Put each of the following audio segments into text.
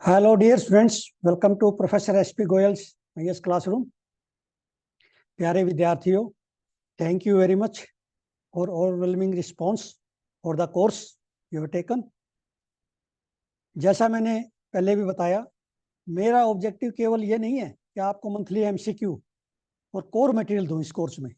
Hello dear students, welcome to professor SP Goyal's IAS classroom. प्यारे विद्यार्थियों, thank you very much for overwhelming response for the course you have taken. जैसा मैंने पहले भी बताया, मेरा ऑब्जेक्टिव केवल ये नहीं है कि आपको मंथली एमसीक्यू और कोर मटेरियल दूं इस कोर्स में।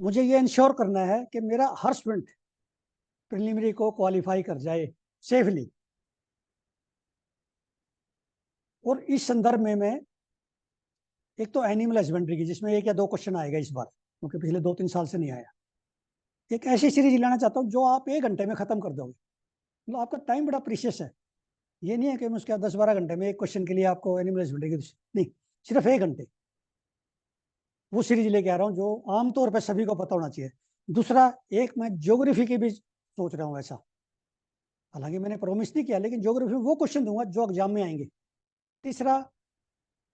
मुझे ये इंश्योर करना है कि मेरा हर स्टूडेंट प्रिलिमिनरी को क्वालिफाई कर जाए सेफली। और इस संदर्भ में मैं एक तो एनिमल हस्बेंड्री की, जिसमें एक या दो क्वेश्चन आएगा इस बार, क्योंकि पिछले 2-3 साल से नहीं आया। एक ऐसी सीरीज लाना चाहता हूँ जो आप 1 घंटे में खत्म कर दोगे। मतलब आपका टाइम बड़ा प्रीशियस है। ये नहीं है कि मैं उसके 10-12 घंटे में एक क्वेश्चन के लिए आपको एनिमल हस्बेंड्री की, नहीं, सिर्फ 1 घंटे वो सीरीज लेके आ रहा हूँ जो आमतौर पर सभी को पता होना चाहिए। दूसरा, एक मैं ज्योग्राफी की भी सोच रहा हूँ ऐसा। हालांकि मैंने प्रॉमिस नहीं किया, लेकिन ज्योग्राफी में वो क्वेश्चन दूंगा जो एग्जाम में आएंगे। तीसरा,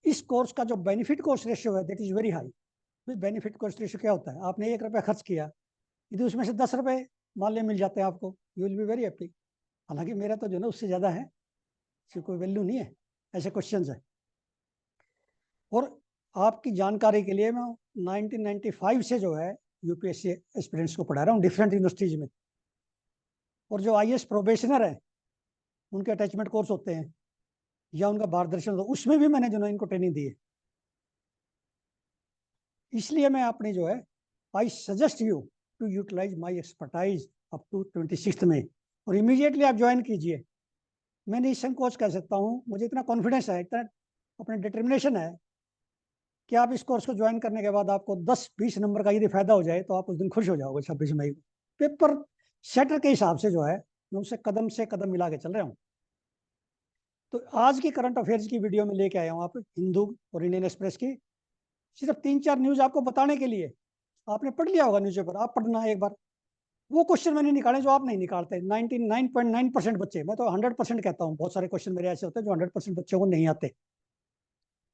इस कोर्स का जो बेनिफिट कॉस्ट रेशियो है that is very high. Benefit cost ratio क्या होता है? आपने 1 रुपया खर्च किया, यदि उसमें से 10 रुपए मान लिया मिल जाते हैं आपको, you will be very happy. हालांकि मेरा तो जो ना उससे ज़्यादा है, इसकी कोई वैल्यू नहीं है। ऐसे क्वेश्चंस है। और आपकी जानकारी के लिए मैं 1995 से जो है यूपीएससी एस्पिरेंट्स को पढ़ा रहा हूँ डिफरेंट यूनिवर्सिटीज में। और जो आईएएस प्रोबेशनर है उनके अटैचमेंट कोर्स होते हैं या उनका मार्गदर्शन होता है, उसमें भी मैंने जो है इनको ट्रेनिंग दी है। इसलिए मैं अपनी जो है, I suggest you to utilise my expertise up to 26 में, और इमीडिएटली आप ज्वाइन कीजिए। मैं नहीं संकोच कर सकता हूँ, मुझे इतना कॉन्फिडेंस है, इतना अपना डिटर्मिनेशन है कि आप इस कोर्स को ज्वाइन करने के बाद आपको 10-20 नंबर का यदि फायदा हो जाए तो आप उस दिन खुश हो जाओगे 26 मई को। पेपर सेटर के हिसाब से जो है मैं उससे कदम से कदम मिला के चल रहा हूँ। तो आज की करंट अफेयर्स की वीडियो में लेके आया हूँ आप हिंदू और इंडियन एक्सप्रेस की, सिर्फ 3-4 न्यूज आपको बताने के लिए। आपने पढ़ लिया होगा न्यूज़पेपर, आप पढ़ना एक बार। वो क्वेश्चन मैंने निकाले जो आप नहीं निकालते। 99.9% बच्चे, मैं तो 100% कहता हूँ, बहुत सारे क्वेश्चन मेरे ऐसे होते हैं जो 100% बच्चों को नहीं आते।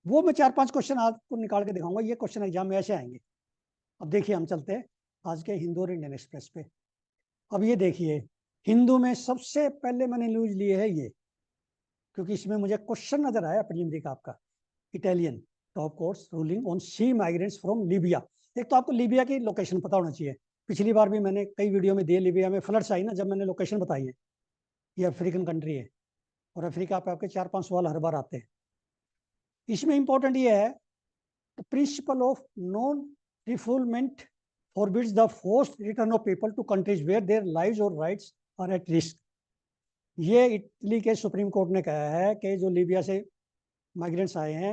वो मैं 4-5 क्वेश्चन आपको निकाल के दिखाऊंगा, ये क्वेश्चन एग्जाम में ऐसे आएंगे। अब देखिए, हम चलते हैं आज के हिंदू और इंडियन एक्सप्रेस पे। अब ये देखिए, हिंदू में सबसे पहले मैंने न्यूज ली है ये, क्योंकि इसमें मुझे क्वेश्चन नजर आया प्रीलिमिनरी का आपका। Italian top courts ruling on sea migrants from Libya. एक तो आपको लीबिया की लोकेशन पता होना चाहिए। पिछली बार भी मैंने कई वीडियो में दिए, लीबिया में फ्लड्स आई ना, जब मैंने लोकेशन बताई है। ये अफ्रीकन कंट्री है, और अफ्रीका पे आपके 4-5 सवाल हर बार आते हैं। इसमें इंपॉर्टेंट ये है, the principle of non refoulement forbids the forced return of people to countries where their lives or rights are at risk। ये इटली के सुप्रीम कोर्ट ने कहा है कि जो लीबिया से माइग्रेंट्स आए हैं,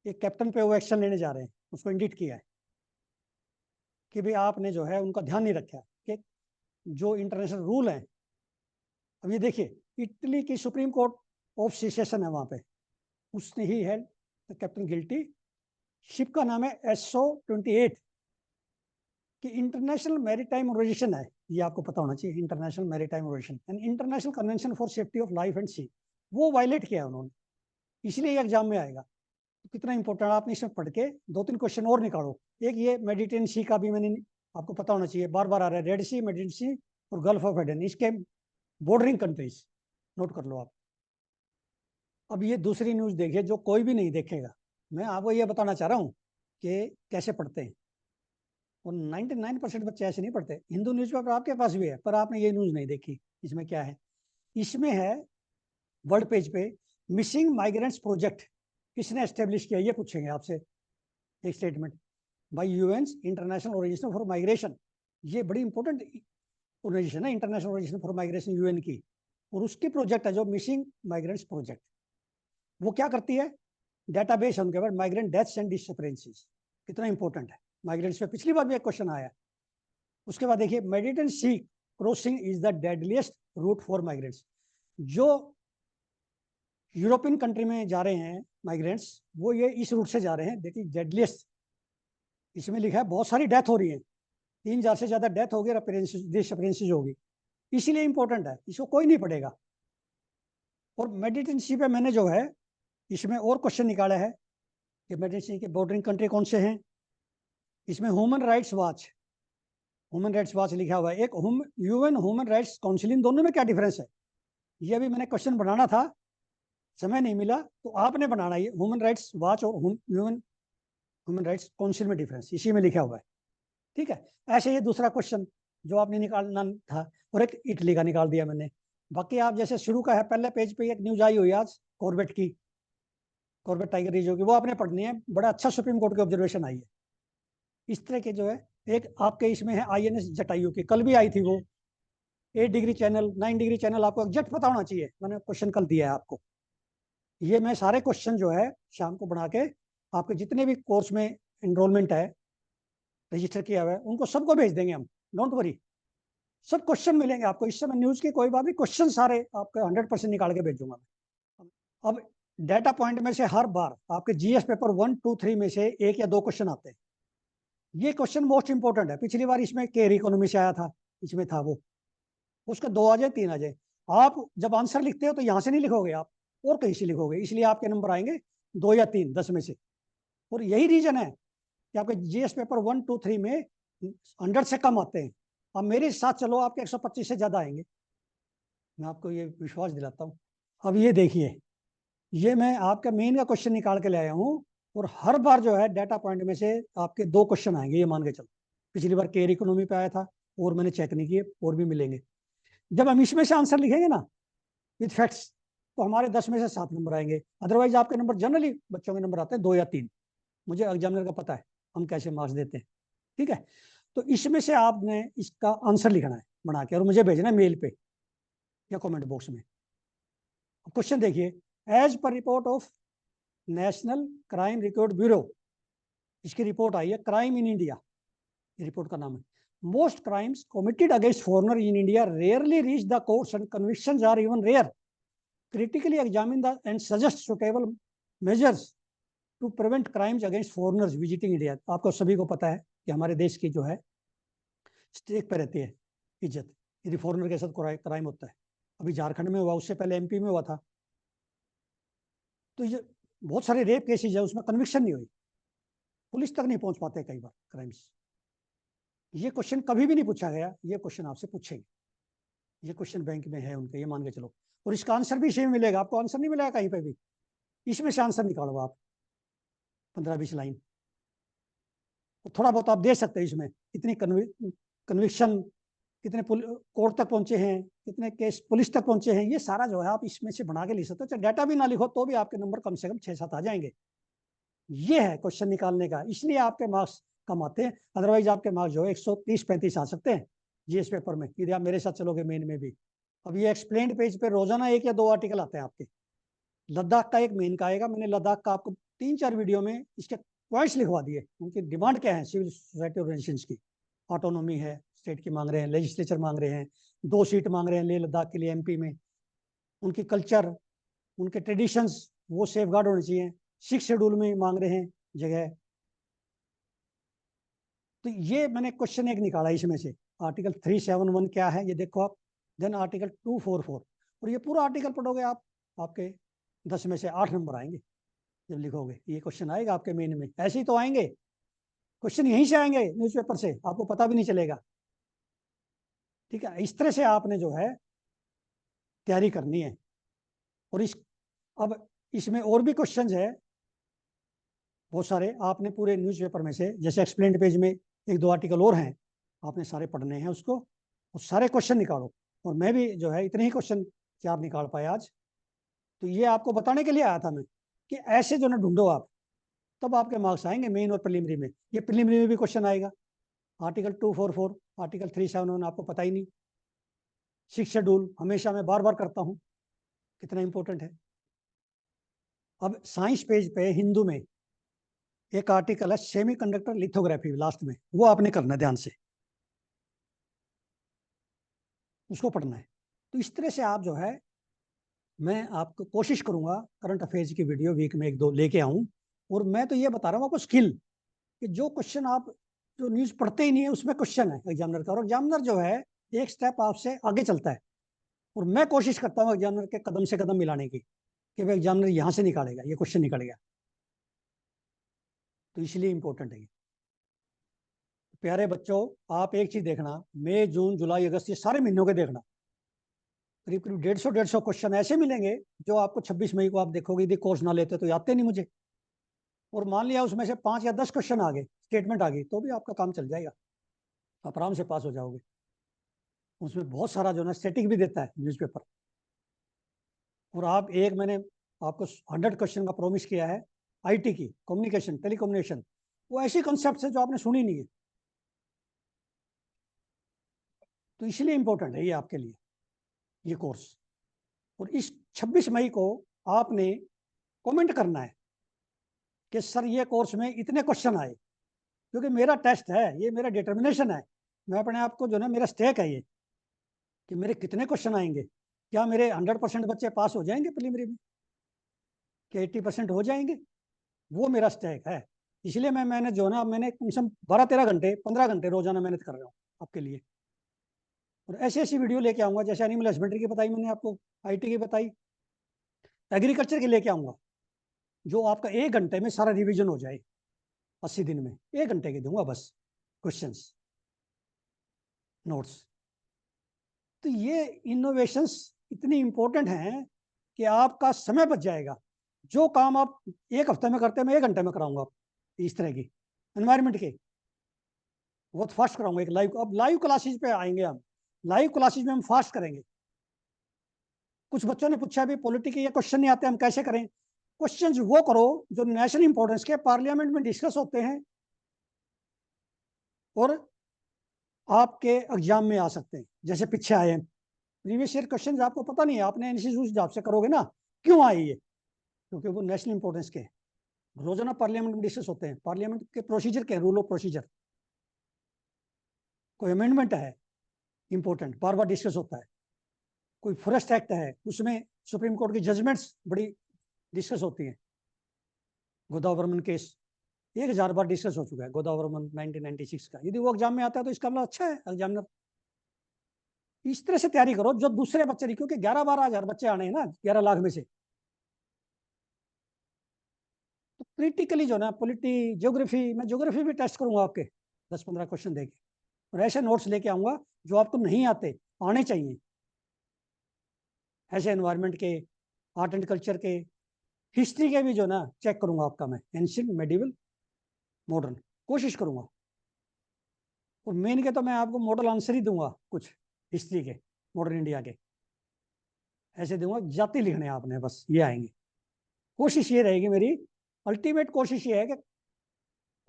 एक कैप्टन पे वो एक्शन लेने जा रहे हैं, उसको इंडिक्ट किया है कि भाई आपने जो है उनका ध्यान नहीं रखा कि जो इंटरनेशनल रूल है। अब ये देखिए, इटली की सुप्रीम कोर्ट ऑफ सेशन है वहां पे, उसने ही है कैप्टन गिल्टी। शिप का नाम है SO-28 कि इंटरनेशनल मैरीटाइम ऑर्गेनाइजेशन है, ये आपको पता होना चाहिए। International maritime organisation and international convention for safety of life and sea, वो वायलेट किया उन्होंने, इसलिए एग्जाम में आएगा। तो कितना इंपॉर्टेंट, आपने इसमें पढ़ के 2-3 क्वेश्चन और निकालो। एक ये मेडिटेरियन सी का भी मैंने आपको पता होना चाहिए, बार बार आ रहा है, रेड सी, मेडिटेरियन सी और गल्फ ऑफ एडन, इसके बॉर्डरिंग कंट्रीज नोट कर लो आप। अब ये दूसरी न्यूज देखिए जो कोई भी नहीं देखेगा। मैं आपको ये बताना चाह रहा हूँ कि कैसे पढ़ते हैं, और 99% बच्चे ऐसे नहीं पढ़ते। हिंदू न्यूज़पेपर आपके पास भी है, पर आपने ये न्यूज़ नहीं देखी। इसमें क्या है? इसमें है वर्ल्ड पेज पे, मिसिंग माइग्रेंट्स प्रोजेक्ट किसने एस्टेब्लिश किया, ये पूछेंगे आपसे। एक statement by UN International Organization for Migration, ये बड़ी इंपॉर्टेंट ऑर्गेनाइजेशन है, International Organization for Migration, UN की। और उसकी प्रोजेक्ट है जो मिसिंग माइग्रेंट्स प्रोजेक्ट। वो क्या करती है? डेटाबेस है उनके पास, माइग्रेंट डेथ्स एंड डिसअपीयरेंसेस। कितना इंपॉर्टेंट है माइग्रेंट्स पे, पिछली बार भी एक क्वेश्चन आया। उसके बाद देखिए, Mediterranean sea crossing is the deadliest route for migrants. जो यूरोपियन कंट्री में जा रहे हैं माइग्रेंट्स, वो ये इस रूट से जा रहे हैं, दैट इज डेडलीस्ट। इसमें लिखा है बहुत सारी डेथ हो रही है, 3000 से ज्यादा डेथ होगी, डिसअपीयरेंसेस होगी, इसीलिए इंपॉर्टेंट है, इसको कोई नहीं पढ़ेगा। और मेडिटेरियन सी पे मैंने जो है इसमें और क्वेश्चन निकाला है कि मेडिटेरियन सी के बॉर्डरिंग कंट्री कौन से हैं। इसमें human rights watch, human rights watch लिखा हुआ है, एक यूएन ह्यूमन राइट्स काउंसिल, इन दोनों में क्या डिफरेंस है? ये अभी मैंने क्वेश्चन बनाना था, समय नहीं मिला तो आपने बनाना है। ह्यूमन राइट्स वॉच और ह्यूमन राइट्स काउंसिल में डिफरेंस इसी में लिखा हुआ है, ठीक है। ऐसे ये दूसरा क्वेश्चन जो आपने निकालना था, और एक इटली का निकाल दिया मैंने। बाकी आप जैसे शुरू का है, पहले पेज पे एक न्यूज आई हुई आज कॉर्बेट की, कॉर्बेट टाइगर रिजर्व की, वो आपने पढ़नी है। बड़ा अच्छा सुप्रीम कोर्ट की ऑब्जर्वेशन आई है इस तरह के जो है। एक आपके इसमें है INS जटायु की, कल भी आई थी वो। 8 डिग्री चैनल, 9 डिग्री चैनल, आपको एग्जैक्ट पता होना चाहिए। मैंने क्वेश्चन कल दिया है आपको। ये मैं सारे क्वेश्चन जो है शाम को बना के आपके जितने भी कोर्स में एनरोलमेंट है, रजिस्टर किया हुआ है, उनको सबको भेज देंगे हम। डोंट वरी, सब क्वेश्चन मिलेंगे आपको। इस समय न्यूज की कोई बात नहीं, क्वेश्चन सारे आपके 100% निकाल के भेजूंगा मैं। अब डाटा पॉइंट में से हर बार आपके GS पेपर 1, 2, 3 में से 1 या 2 क्वेश्चन आते हैं। ये क्वेश्चन मोस्ट इंपोर्टेंट है। पिछली बार इसमें केयर इकोनॉमी से आया था, इसमें था वो। उसका 2 आ जाए, 3 आ जाए। आप जब आंसर लिखते हो तो यहाँ से नहीं लिखोगे आप, और कहीं से लिखोगे, इसलिए आपके नंबर आएंगे 2 या 3 10 में से। और यही रीजन है कि आपके GS पेपर 1, 2, 3 में 100 से कम आते हैं। अब मेरे साथ चलो, आपके 125 से ज्यादा आएंगे, मैं आपको ये विश्वास दिलाता हूँ। अब ये देखिए, ये मैं आपका मेन का क्वेश्चन निकाल के ले आया हूँ, और हर बार जो है डाटा पॉइंट में से आपके 2 क्वेश्चन आएंगे, ये मान के चलो। पिछली बार केयर इकोनॉमी पे आया था, और मैंने चेक नहीं किए, और भी मिलेंगे। जब हम इसमें से आंसर लिखेंगे ना विद फैक्ट्स, तो हमारे 10 में से 7 नंबर आएंगे। अदरवाइज आपके नंबर जनरली बच्चों के नंबर आते हैं 2 या 3। मुझे एग्जामिनर का पता है हम कैसे मार्क्स देते हैं, ठीक है। तो इसमें से आपने इसका आंसर लिखना है बना के, और मुझे भेजना है मेल पे या कमेंट बॉक्स में। क्वेश्चन देखिए, as per report of National Crime Record Bureau, इसकी रिपोर्ट आई है, क्राइम इन इंडिया, ये रिपोर्ट का नाम है। Most crimes committed against foreigner in India rarely reach the courts and convictions are even rare. Critically examine the and suggest suitable measures to prevent crimes against foreigners visiting India. आपको सभी को पता है कि हमारे देश की जो है स्टेक पे रहती है इज्जत, यदि फॉरेनर के साथ क्राइम होता है। अभी झारखंड में हुआ, उससे पहले MP में हुआ था। तो ये बहुत सारे रेप केसेज है, उसमें कन्विक्शन नहीं हुई, पुलिस तक नहीं पहुंच पाते कई बार क्राइम्स। ये क्वेश्चन कभी भी नहीं पूछा गया, ये क्वेश्चन आपसे पूछेंगे। ये क्वेश्चन बैंक में है उनके, ये मान के चलो। और इसका आंसर भी इसी में मिलेगा, आपको आंसर नहीं मिलेगा कहीं पे भी। इसमें से आंसर निकालो आप, 15-20 लाइन। तो थोड़ा बहुत आप दे सकते हैं इसमें, कितनी कन्विक्शन, कितने कोर्ट तक पहुंचे हैं, कितने केस पुलिस तक पहुंचे हैं, ये सारा जो है आप इसमें से बना के लिख सकते हो। चाहे डाटा भी ना लिखो तो भी आपके नंबर कम से कम 6-7 आ जाएंगे। ये है क्वेश्चन निकालने का, इसलिए आपके मार्क्स कम आते हैं। अदरवाइज आपके मार्क्स जो है 130-135 आ सकते हैं GS पेपर में, यदि आप मेरे साथ चलोगे मेन में भी। अब ये एक्सप्लेन्ड पेज पे रोजाना 1 या 2 आर्टिकल आते हैं आपके। लद्दाख का एक मेन का आएगा, मैंने लद्दाख का आपको 3-4 वीडियो में इसके पॉइंट्स लिखवा दिए, उनकी डिमांड क्या है सिविल सोसाइटी ऑर्गेनाइजेशंस की। ऑटोनॉमी है, स्टेट की मांग रहे हैं, लेजिस्लेचर मांग रहे हैं, 2 सीट मांग रहे हैं लेह लद्दाख के लिए MP में। उनकी कल्चर, उनके ट्रेडिशंस, वो सेफ गार्ड होने चाहिए। 6 शेड्यूल में मांग रहे हैं जगह। तो ये मैंने क्वेश्चन एक निकाला इसमें से। आर्टिकल 371 क्या है ये देखो आप, देन आर्टिकल 244, और ये पूरा आर्टिकल पढ़ोगे आप, आपके 10 में से 8 नंबर आएंगे जब लिखोगे। ये क्वेश्चन आएगा आपके मेन में, ऐसे ही तो आएंगे क्वेश्चन, यहीं से आएंगे न्यूज़पेपर से, आपको पता भी नहीं चलेगा, ठीक है। इस तरह से आपने जो है तैयारी करनी है। और अब इसमें और भी क्वेश्चन है बहुत सारे, आपने पूरे न्यूज़पेपर में से, जैसे एक्सप्लेन्ड पेज में 1-2 आर्टिकल और हैं, आपने सारे पढ़ने हैं उसको, और सारे क्वेश्चन निकालो। और मैं भी जो है इतने ही क्वेश्चन 4 निकाल पाया आज। तो ये आपको बताने के लिए आया था मैं, कि ऐसे जो ना ढूंढो आप, तब आपके मार्क्स आएंगे मेन और प्रीलिमिनरी में। ये प्रीलिमिनरी में भी क्वेश्चन आएगा, आर्टिकल 244, आर्टिकल 371 आपको पता ही नहीं। 6 शेड्यूल हमेशा मैं बार बार करता हूँ, कितना इंपॉर्टेंट है। अब साइंस पेज पे हिंदू में एक आर्टिकल है सेमीकंडक्टर लिथोग्राफी, लास्ट में, वो आपने करना है ध्यान से, उसको पढ़ना है। तो इस तरह से आप जो है, मैं आपको कोशिश करूंगा करंट अफेयर्स की वीडियो वीक में 1-2 लेके आऊं। और मैं तो ये बता रहा हूँ आपको स्किल, कि जो क्वेश्चन आप जो न्यूज़ पढ़ते ही नहीं है उसमें क्वेश्चन है एग्जामिनर का, और एग्जामिनर जो है एक स्टेप आपसे आगे चलता है। और मैं कोशिश करता हूँ एग्जामिनर के कदम से कदम मिलाने की, कि भाई एग्जामिनर यहाँ से निकालेगा, ये क्वेश्चन निकलेगा। तो इसलिए इंपॉर्टेंट है ये। प्यारे बच्चों, आप एक चीज देखना, मई, जून, जुलाई, अगस्त, ये सारे महीनों के देखना। करीब करीब 150 क्वेश्चन ऐसे मिलेंगे जो आपको 26 मई को आप देखोगे, यदि कोर्स ना लेते तो आते नहीं मुझे। और मान लिया उसमें से 5 या 10 क्वेश्चन आ गए, स्टेटमेंट आ गई, तो भी आपका काम चल जाएगा, आप आराम से पास हो जाओगे। उसमें बहुत सारा जो है स्टैटिक भी देता है न्यूज़पेपर। और आप एक, मैंने आपको 100 क्वेश्चन का प्रॉमिस किया है आईटी की, कम्युनिकेशन टेलीकम्युनिकेशन, वो ऐसी कॉन्सेप्ट है जो आपने सुनी नहीं है, तो इसलिए इंपॉर्टेंट है ये आपके लिए, ये कोर्स। और इस 26 मई को आपने कमेंट करना है कि सर ये कोर्स में इतने क्वेश्चन आए, क्योंकि मेरा टेस्ट है ये, मेरा डिटर्मिनेशन है, मैं अपने आप को जो ना, मेरा स्टेक है ये कि मेरे कितने क्वेश्चन आएंगे, क्या मेरे 100% बच्चे पास हो जाएंगे प्रीलिमिनरी में, क्या 80% हो जाएंगे, वो मेरा स्टेक है। इसलिए मैंने जो ना, मैंने कम से कम 12-13 घंटे 15 घंटे रोजाना मेहनत कर रहा हूँ आपके लिए। और ऐसी ऐसी वीडियो लेके आऊंगा, जैसे एनिमल हस्बेंड्री की बताई मैंने आपको, आईटी की बताई, एग्रीकल्चर की लेके आऊंगा, जो आपका 1 घंटे में सारा रिवीजन हो जाए, 80 दिन में 1 घंटे के दूंगा बस क्वेश्चंस, नोट्स। तो ये इनोवेशंस इतनी इंपॉर्टेंट हैं कि आपका समय बच जाएगा। जो काम आप 1 हफ्ते में करते हैं, मैं 1 घंटे में कराऊंगा इस तरह की एनवायरमेंट के, बहुत फास्ट कराऊंगा। एक लाइव, अब लाइव क्लासेस पे आएंगे हम, लाइव क्लासेस में हम फास्ट करेंगे। कुछ बच्चों ने पूछा भी पॉलिटिक्स के ये क्वेश्चन नहीं आते, हम कैसे करें? क्वेश्चंस वो करो जो नेशनल इंपॉर्टेंस के, पार्लियामेंट में डिस्कस होते हैं और आपके एग्जाम में आ सकते हैं, जैसे पीछे आए हैं प्रीवियस ईयर क्वेश्चन, आपको पता नहीं है, आपने इंस्टीट्यूट से करोगे ना, क्यों आए ये, क्योंकि वो नेशनल इंपॉर्टेंस के रोजाना पार्लियामेंट में डिस्कस होते हैं। पार्लियामेंट के प्रोसीजर के, रूल ऑफ प्रोसीजर, कोई अमेंडमेंट है इंपॉर्टेंट, बार बार डिस्कस होता है। कोई फॉरेस्ट एक्ट है, उसमें सुप्रीम कोर्ट की जजमेंट्स बड़ी डिस्कस होती हैं। गोदावरमन केस 1000 बार डिस्कस हो चुका है, गोदावरमन 1996 का। यदि वो एग्जाम में आता है तो इसका मतलब अच्छा है एग्जामिनर। इस तरह से तैयारी करो जो दूसरे बच्चे नहीं, क्योंकि 11-12 हज़ार बच्चे आने हैं ना 11 लाख में से, तो क्रिटिकली जो ना पॉलिटी, ज्योग्राफी, मैं ज्योग्राफी भी टेस्ट करूंगा आपके 10-15 क्वेश्चन देके, और ऐसे नोट्स लेके आऊंगा जो आपको नहीं आते, आने चाहिए। ऐसे एनवायरनमेंट के, आर्ट एंड कल्चर के, हिस्ट्री के भी जो ना चेक करूंगा आपका मैं, एंशियंट, मेडिवल, मॉडर्न, कोशिश करूंगा। और मेन के तो मैं आपको मॉडल आंसर ही दूंगा कुछ हिस्ट्री के, मॉडर्न इंडिया के ऐसे दूंगा, जाति लिखने आपने बस, ये आएंगे। कोशिश ये रहेगी मेरी, अल्टीमेट कोशिश ये है कि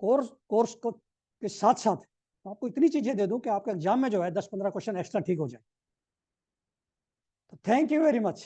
कोर्स को के साथ साथ आपको इतनी चीजें दे दूं कि आपके एग्जाम में जो है 10-15 क्वेश्चन एक्स्ट्रा ठीक हो जाए। तो थैंक यू वेरी मच।